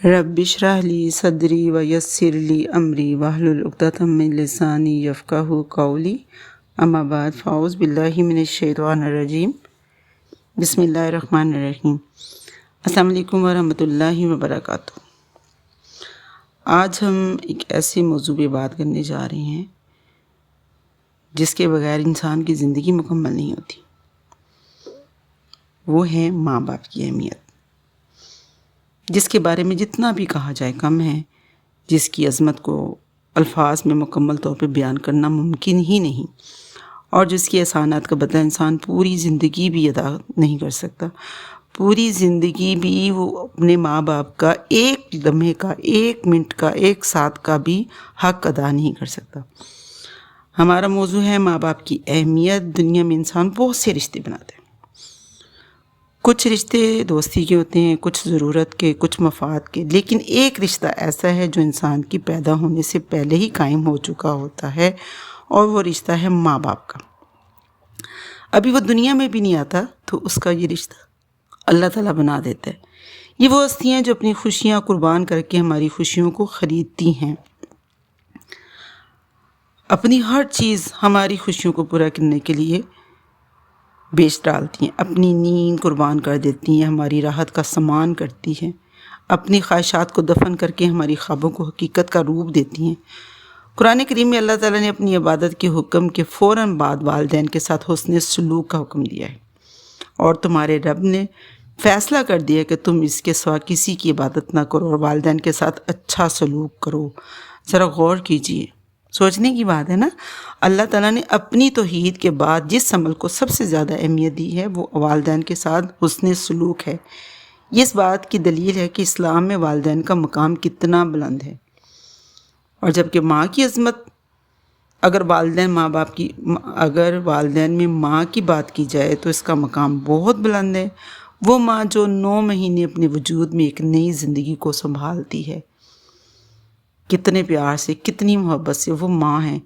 رب اشرح لی صدری ویسر لی امری واحلل عقدۃ من لسانی یفقہوا قولی اما بعد فاعوذ باللہ من الشیطان الرجیم بسم اللہ الرحمن الرحیم۔ السلام علیکم ورحمۃ اللہ وبرکاتہ۔ آج ہم ایک ایسے موضوع پہ بات کرنے جا رہے ہیں جس کے بغیر انسان کی زندگی مکمل نہیں ہوتی۔ وہ ہے ماں باپ کی اہمیت، جس کے بارے میں جتنا بھی کہا جائے کم ہے، جس کی عظمت کو الفاظ میں مکمل طور پہ بیان کرنا ممکن ہی نہیں، اور جس کی احسانات کا بدلہ انسان پوری زندگی بھی ادا نہیں کر سکتا۔ پوری زندگی بھی وہ اپنے ماں باپ کا ایک لمحے کا، ایک منٹ کا، ایک ساتھ کا بھی حق ادا نہیں کر سکتا۔ ہمارا موضوع ہے ماں باپ کی اہمیت۔ دنیا میں انسان بہت سے رشتے بناتے ہیں۔ کچھ رشتے دوستی کے ہوتے ہیں، کچھ ضرورت کے، کچھ مفاد کے، لیکن ایک رشتہ ایسا ہے جو انسان کی پیدا ہونے سے پہلے ہی قائم ہو چکا ہوتا ہے، اور وہ رشتہ ہے ماں باپ کا۔ ابھی وہ دنیا میں بھی نہیں آتا تو اس کا یہ رشتہ اللہ تعالیٰ بنا دیتا ہے۔ یہ وہ ہستیاں جو اپنی خوشیاں قربان کر کے ہماری خوشیوں کو خریدتی ہیں، اپنی ہر چیز ہماری خوشیوں کو پورا کرنے کے لیے بیچ ڈالتی ہیں، اپنی نیند قربان کر دیتی ہیں، ہماری راحت کا سامان کرتی ہیں، اپنی خواہشات کو دفن کر کے ہماری خوابوں کو حقیقت کا روپ دیتی ہیں۔ قرآن کریم میں اللہ تعالیٰ نے اپنی عبادت کے حکم کے فوراً بعد والدین کے ساتھ حسن سلوک کا حکم دیا ہے، اور تمہارے رب نے فیصلہ کر دیا کہ تم اس کے سوا کسی کی عبادت نہ کرو اور والدین کے ساتھ اچھا سلوک کرو۔ ذرا غور کیجئے، سوچنے کی بات ہے نا۔ اللہ تعالیٰ نے اپنی توحید کے بعد جس عمل کو سب سے زیادہ اہمیت دی ہے وہ والدین کے ساتھ حسن سلوک ہے۔ یہ اس بات کی دلیل ہے کہ اسلام میں والدین کا مقام کتنا بلند ہے، اور جبکہ ماں کی عظمت، اگر والدین میں ماں کی بات کی جائے تو اس کا مقام بہت بلند ہے۔ وہ ماں جو 9 مہینے اپنے وجود میں ایک نئی زندگی کو سنبھالتی ہے، کتنے پیار سے، کتنی محبت سے وہ ماں ہے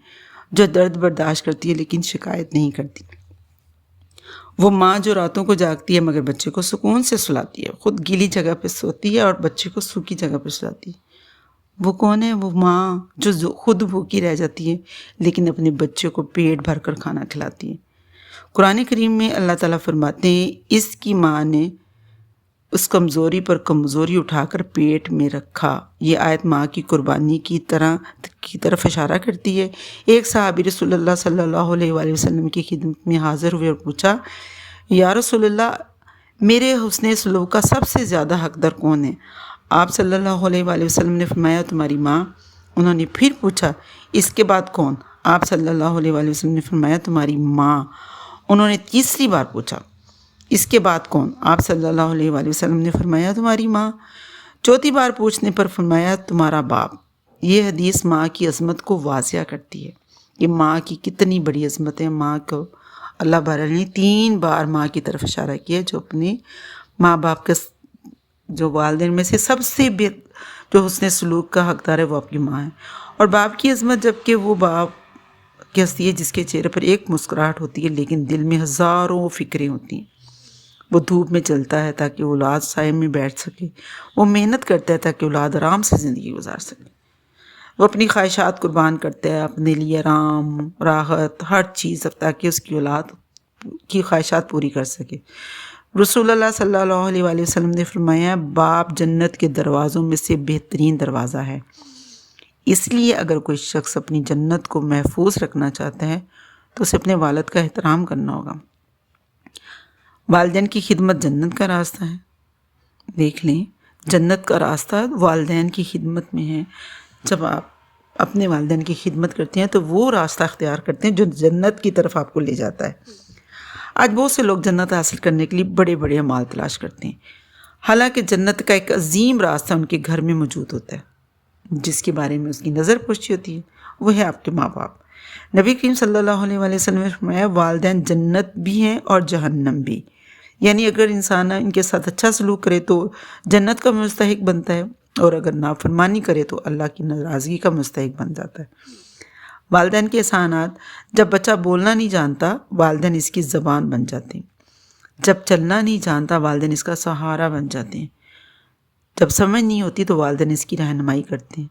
جو درد برداشت کرتی ہے لیکن شکایت نہیں کرتی۔ وہ ماں جو راتوں کو جاگتی ہے مگر بچے کو سکون سے سلاتی ہے، خود گیلی جگہ پہ سوتی ہے اور بچے کو سوکھی جگہ پہ سلاتی ہے۔ وہ کون ہے؟ وہ ماں جو خود بھوکی رہ جاتی ہے لیکن اپنے بچے کو پیٹ بھر کر کھانا کھلاتی ہے۔ قرآن کریم میں اللہ تعالیٰ فرماتے ہیں، اس کی ماں نے اس کمزوری پر کمزوری اٹھا کر پیٹ میں رکھا۔ یہ آیت ماں کی قربانی کی طرف اشارہ کرتی ہے۔ ایک صحابی رسول اللہ صلی اللہ علیہ وآلہ وسلم کی خدمت میں حاضر ہوئے اور پوچھا، یا رسول اللہ، میرے حسن سلوک کا سب سے زیادہ حقدار کون ہے؟ آپ صلی اللہ علیہ وآلہ وسلم نے فرمایا، تمہاری ماں۔ انہوں نے پھر پوچھا، اس کے بعد کون؟ آپ صلی اللہ علیہ وآلہ وسلم نے فرمایا، تمہاری ماں۔ انہوں نے تیسری بار پوچھا، اس کے بعد کون؟ آپ صلی اللہ علیہ وآلہ وسلم نے فرمایا، تمہاری ماں۔ چوتھی بار پوچھنے پر فرمایا، تمہارا باپ۔ یہ حدیث ماں کی عظمت کو واضح کرتی ہے کہ ماں کی کتنی بڑی عظمت ہے۔ ماں کو اللہ تعالیٰ نے 3 بار ماں کی طرف اشارہ کیا، جو اپنے ماں باپ کے، جو والدین میں سے سب سے جو حسن سلوک کا حقدار ہے وہ آپ کی ماں ہے۔ اور باپ کی عظمت، جبکہ وہ باپ کی ہستی ہے جس کے چہرے پر ایک مسکراہٹ ہوتی ہے لیکن دل میں ہزاروں فکریں ہوتی ہیں۔ وہ دھوپ میں چلتا ہے تاکہ اولاد سائے میں بیٹھ سکے، وہ محنت کرتا ہے تاکہ اولاد آرام سے زندگی گزار سکے، وہ اپنی خواہشات قربان کرتا ہے اپنے لیے، آرام، راحت، ہر چیز، تاکہ اس کی اولاد کی خواہشات پوری کر سکے۔ رسول اللہ صلی اللہ علیہ وآلہ وسلم نے فرمایا، باپ جنت کے دروازوں میں سے بہترین دروازہ ہے۔ اس لیے اگر کوئی شخص اپنی جنت کو محفوظ رکھنا چاہتا ہے تو اسے اپنے والد کا احترام کرنا ہوگا۔ والدین کی خدمت جنت کا راستہ ہے۔ دیکھ لیں، جنت کا راستہ والدین کی خدمت میں ہے۔ جب آپ اپنے والدین کی خدمت کرتے ہیں تو وہ راستہ اختیار کرتے ہیں جو جنت کی طرف آپ کو لے جاتا ہے۔ آج بہت سے لوگ جنت حاصل کرنے کے لیے بڑے بڑے اعمال تلاش کرتے ہیں، حالانکہ جنت کا ایک عظیم راستہ ان کے گھر میں موجود ہوتا ہے، جس کے بارے میں اس کی نظر پوچھی ہوتی ہے، وہ ہے آپ کے ماں باپ۔ نبی کریم صلی اللہ علیہ وآلہ وسلم نے فرمایا، والدین جنت بھی ہیں اور جہنم بھی، یعنی اگر انسان ان کے ساتھ اچھا سلوک کرے تو جنت کا مستحق بنتا ہے، اور اگر نافرمانی کرے تو اللہ کی ناراضگی کا مستحق بن جاتا ہے۔ والدین کے احسانات، جب بچہ بولنا نہیں جانتا والدین اس کی زبان بن جاتے ہیں، جب چلنا نہیں جانتا والدین اس کا سہارا بن جاتے ہیں، جب سمجھ نہیں ہوتی تو والدین اس کی رہنمائی کرتے ہیں،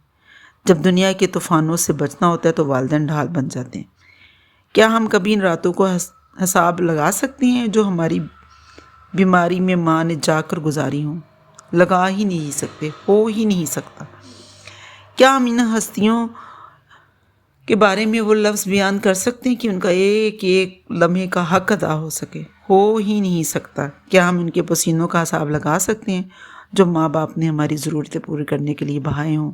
جب دنیا کے طوفانوں سے بچنا ہوتا ہے تو والدین ڈھال بن جاتے ہیں۔ کیا ہم کبھی ان راتوں کو حساب لگا سکتے ہیں جو ہماری بیماری میں ماں نے جا کر گزاری ہوں؟ لگا ہی نہیں سکتے، ہو ہی نہیں سکتا۔ کیا ہم ان ہستیوں کے بارے میں وہ لفظ بیان کر سکتے ہیں کہ ان کا ایک ایک لمحے کا حق ادا ہو سکے؟ ہو ہی نہیں سکتا۔ کیا ہم ان کے پسینوں کا حساب لگا سکتے ہیں جو ماں باپ نے ہماری ضرورتیں پوری کرنے کے لیے بہائے ہوں؟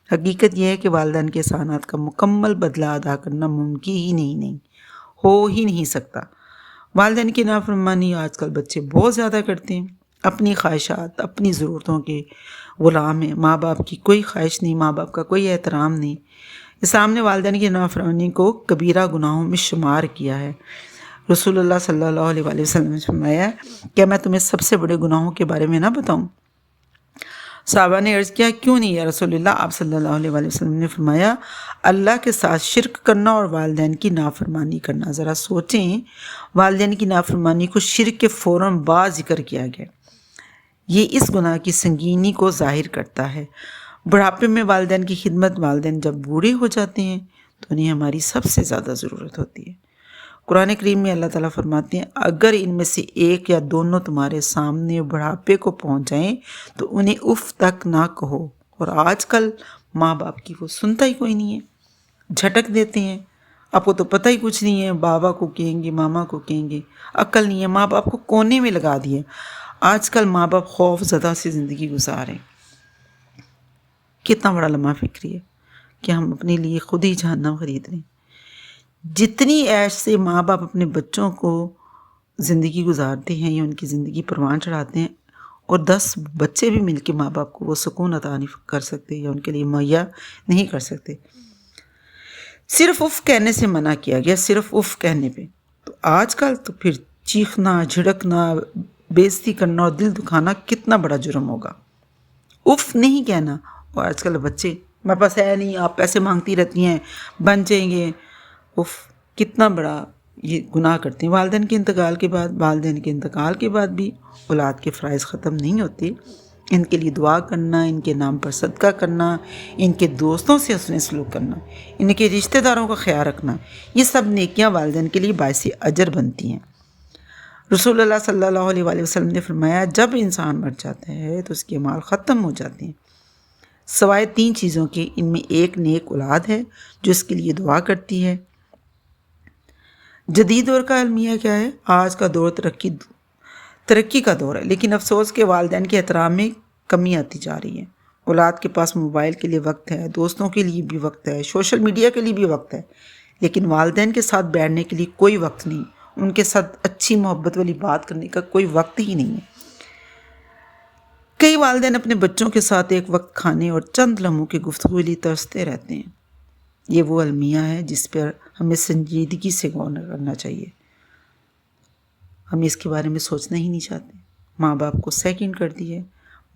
حقیقت یہ ہے کہ والدین کے احسانات کا مکمل بدلہ ادا کرنا ممکن ہی نہیں ہو ہی نہیں سکتا۔ والدین کی نافرمانی آج کل بچے بہت زیادہ کرتے ہیں، اپنی خواہشات، اپنی ضرورتوں کے غلام ہیں۔ ماں باپ کی کوئی خواہش نہیں، ماں باپ کا کوئی احترام نہیں۔ اسلام نے والدین کی نافرمانی کو کبیرہ گناہوں میں شمار کیا ہے۔ رسول اللہ صلی اللہ علیہ وآلہ وسلم نے فرمایا، کیا میں تمہیں سب سے بڑے گناہوں کے بارے میں نہ بتاؤں؟ صحابہ نے عرض کیا، کیوں نہیں یا رسول اللہ؟ آپ صلی اللہ علیہ وآلہ وسلم نے فرمایا، اللہ کے ساتھ شرک کرنا اور والدین کی نافرمانی کرنا۔ ذرا سوچیں، والدین کی نافرمانی کو شرک کے فوراً بعد ذکر کیا گیا۔ یہ اس گناہ کی سنگینی کو ظاہر کرتا ہے۔ بڑھاپے میں والدین کی خدمت، والدین جب بوڑھے ہو جاتے ہیں تو انہیں ہماری سب سے زیادہ ضرورت ہوتی ہے۔ قرآن کریم میں اللہ تعالیٰ فرماتے ہیں، اگر ان میں سے ایک یا دونوں تمہارے سامنے بڑھاپے کو پہنچ جائیں تو انہیں اف تک نہ کہو۔ اور آج کل ماں باپ کی وہ سنتا ہی کوئی نہیں ہے، جھٹک دیتے ہیں۔ آپ کو تو پتہ ہی کچھ نہیں ہے، بابا کو کہیں گے، ماما کو کہیں گے، عقل نہیں ہے، ماں باپ کو کونے میں لگا دیے۔ آج کل ماں باپ خوف زدہ سے زندگی گزاریں۔ کتنا بڑا لمحہ فکری ہے کہ ہم اپنے لیے خود ہی جہنم خرید رہے ہیں۔ جتنی عیش سے ماں باپ اپنے بچوں کو زندگی گزارتے ہیں یا ان کی زندگی پروان چڑھاتے ہیں، اور 10 بچے بھی مل کے ماں باپ کو وہ سکون عطا نہیں کر سکتے یا ان کے لیے مہیا نہیں کر سکتے۔ صرف اف کہنے سے منع کیا گیا، صرف اف کہنے پہ۔ تو آج کل تو پھر چیخنا، جھڑکنا، بے عزتی کرنا اور دل دکھانا کتنا بڑا جرم ہوگا۔ اف نہیں کہنا، اور آج کل بچے، میرے پاس ہے نہیں، آپ پیسے مانگتی رہتی ہیں، بن جائیں گے۔ اف کتنا بڑا یہ گناہ کرتے ہیں۔ والدین کے انتقال کے بعد بھی اولاد کے فرائض ختم نہیں ہوتے۔ ان کے لیے دعا کرنا، ان کے نام پر صدقہ کرنا، ان کے دوستوں سے حسن سلوک کرنا، ان کے رشتہ داروں کا خیال رکھنا، یہ سب نیکیاں والدین کے لیے باعث اجر بنتی ہیں۔ رسول اللہ صلی اللہ علیہ وآلہ وسلم نے فرمایا، جب انسان مر جاتا ہے تو اس کے اعمال ختم ہو جاتے ہیں سوائے 3 چیزوں کے۔ ان میں ایک نیک اولاد ہے جو اس کے لیے دعا کرتی ہے۔ جدید دور کا المیہ کیا ہے؟ آج کا دور ترقی کا دور ہے، لیکن افسوس کہ والدین کے احترام میں کمی آتی جا رہی ہے۔ اولاد کے پاس موبائل کے لیے وقت ہے، دوستوں کے لیے بھی وقت ہے، سوشل میڈیا کے لیے بھی وقت ہے، لیکن والدین کے ساتھ بیٹھنے کے لیے کوئی وقت نہیں، ان کے ساتھ اچھی محبت والی بات کرنے کا کوئی وقت ہی نہیں ہے۔ کئی والدین اپنے بچوں کے ساتھ ایک وقت کھانے اور چند لمحوں کی گفتگو لیے ترستے رہتے ہیں۔ یہ وہ المیہ ہے جس پر ہمیں سنجیدگی سے غور کرنا چاہیے۔ ہم اس کے بارے میں سوچنا ہی نہیں چاہتے۔ ماں باپ کو سیکنڈ کر دیے،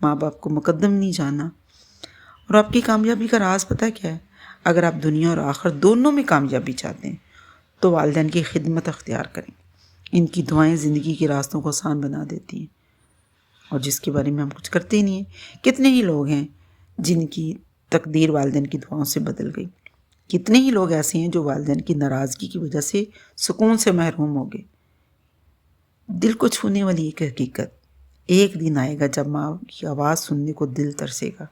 ماں باپ کو مقدم نہیں جانا۔ اور آپ کی کامیابی کا راز پتہ کیا ہے؟ اگر آپ دنیا اور آخرت دونوں میں کامیابی چاہتے ہیں تو والدین کی خدمت اختیار کریں۔ ان کی دعائیں زندگی کے راستوں کو آسان بنا دیتی ہیں، اور جس کے بارے میں ہم کچھ کرتے ہی نہیں ہیں۔ کتنے ہی لوگ ہیں جن کی تقدیر والدین کی دعاؤں سے بدل گئی۔ کتنے ہی لوگ ایسے ہیں جو والدین کی ناراضگی کی وجہ سے سکون سے محروم ہو گئے۔ دل کو چھونے والی ایک حقیقت، ایک دن آئے گا جب ماں کی آواز سننے کو دل ترسے گا۔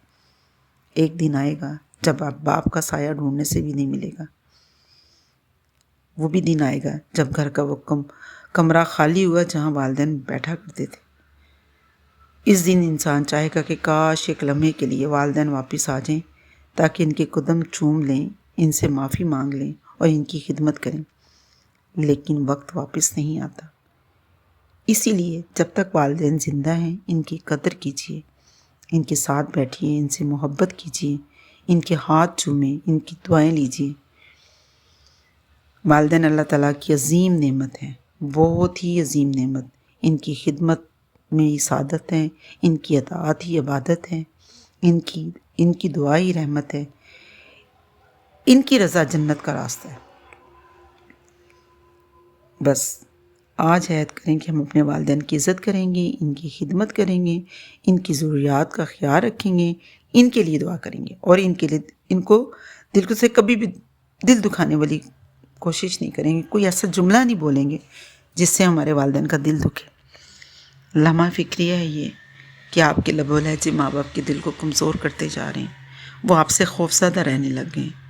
ایک دن آئے گا جب آپ باپ کا سایہ ڈھونڈنے سے بھی نہیں ملے گا۔ وہ بھی دن آئے گا جب گھر کا وہ کمرہ خالی ہوا جہاں والدین بیٹھا کرتے تھے۔ اس دن انسان چاہے گا کہ کاش ایک لمحے کے لیے والدین واپس آ جائیں تاکہ ان کے قدم چوم لیں، ان سے معافی مانگ لیں اور ان کی خدمت کریں، لیکن وقت واپس نہیں آتا۔ اسی لیے جب تک والدین زندہ ہیں ان کی قدر کیجیے، ان کے ساتھ بیٹھیے، ان سے محبت کیجیے، ان کے ہاتھ چومیں، ان کی دعائیں لیجیے۔ والدین اللہ تعالیٰ کی عظیم نعمت ہے، بہت ہی عظیم نعمت۔ ان کی خدمت میں ہی سعادت ہے، ان کی اطاعت ہی عبادت ہے، ان کی دعا ہی رحمت ہے، ان کی رضا جنت کا راستہ ہے۔ بس آج عہد کریں کہ ہم اپنے والدین کی عزت کریں گے، ان کی خدمت کریں گے، ان کی ضروریات کا خیال رکھیں گے، ان کے لیے دعا کریں گے، اور ان کے لیے ان کو دل سے کبھی بھی دل دکھانے والی کوشش نہیں کریں گے، کوئی ایسا جملہ نہیں بولیں گے جس سے ہمارے والدین کا دل دکھے۔ لمحہ فکریہ ہے یہ کہ آپ کے لب و لہجے ماں باپ کے دل کو کمزور کرتے جا رہے ہیں، وہ آپ سے خوفزدہ رہنے لگ گئے ہیں۔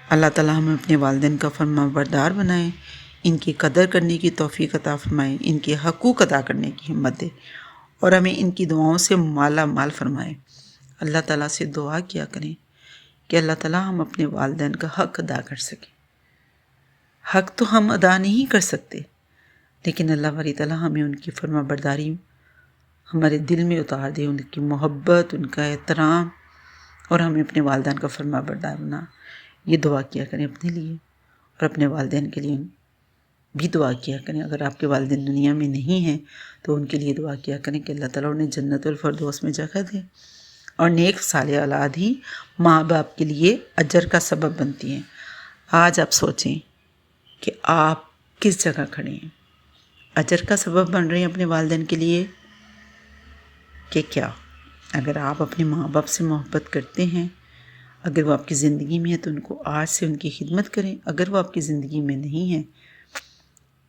اللہ تعالیٰ ہمیں اپنے والدین کا فرما بردار بنائے، ان کی قدر کرنے کی توفیق عطا فرمائے، ان کے حقوق ادا کرنے کی ہمت دے، اور ہمیں ان کی دعاؤں سے مالا مال فرمائے۔ اللہ تعالیٰ سے دعا کیا کریں کہ اللہ تعالیٰ ہم اپنے والدین کا حق ادا کر سکیں۔ حق تو ہم ادا نہیں کر سکتے، لیکن اللہ باری تعالیٰ ہمیں ان کی فرما برداری ہمارے دل میں اتار دے، ان کی محبت، ان کا احترام، اور ہمیں اپنے والدین کا فرما بردار بنا۔ یہ دعا کیا کریں اپنے لیے، اور اپنے والدین کے لیے بھی دعا کیا کریں۔ اگر آپ کے والدین دنیا میں نہیں ہیں تو ان کے لیے دعا کیا کریں کہ اللہ تعالیٰ انہیں جنت الفردوس میں جگہ دے، اور نیک صالح اولاد ہی ماں باپ کے لیے اجر کا سبب بنتی ہیں۔ آج آپ سوچیں کہ آپ کس جگہ کھڑے ہیں، اجر کا سبب بن رہے ہیں اپنے والدین کے لیے کہ کیا؟ اگر آپ اپنے ماں باپ سے محبت کرتے ہیں، اگر وہ آپ کی زندگی میں ہے تو ان کو آج سے ان کی خدمت کریں، اگر وہ آپ کی زندگی میں نہیں ہیں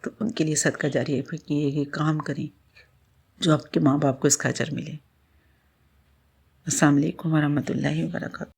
تو ان کے لیے صدقہ جاریہ یہ کام کریں جو آپ کے ماں باپ کو اس کا اجر ملے۔ السلام علیکم ورحمۃ اللہ وبرکاتہ۔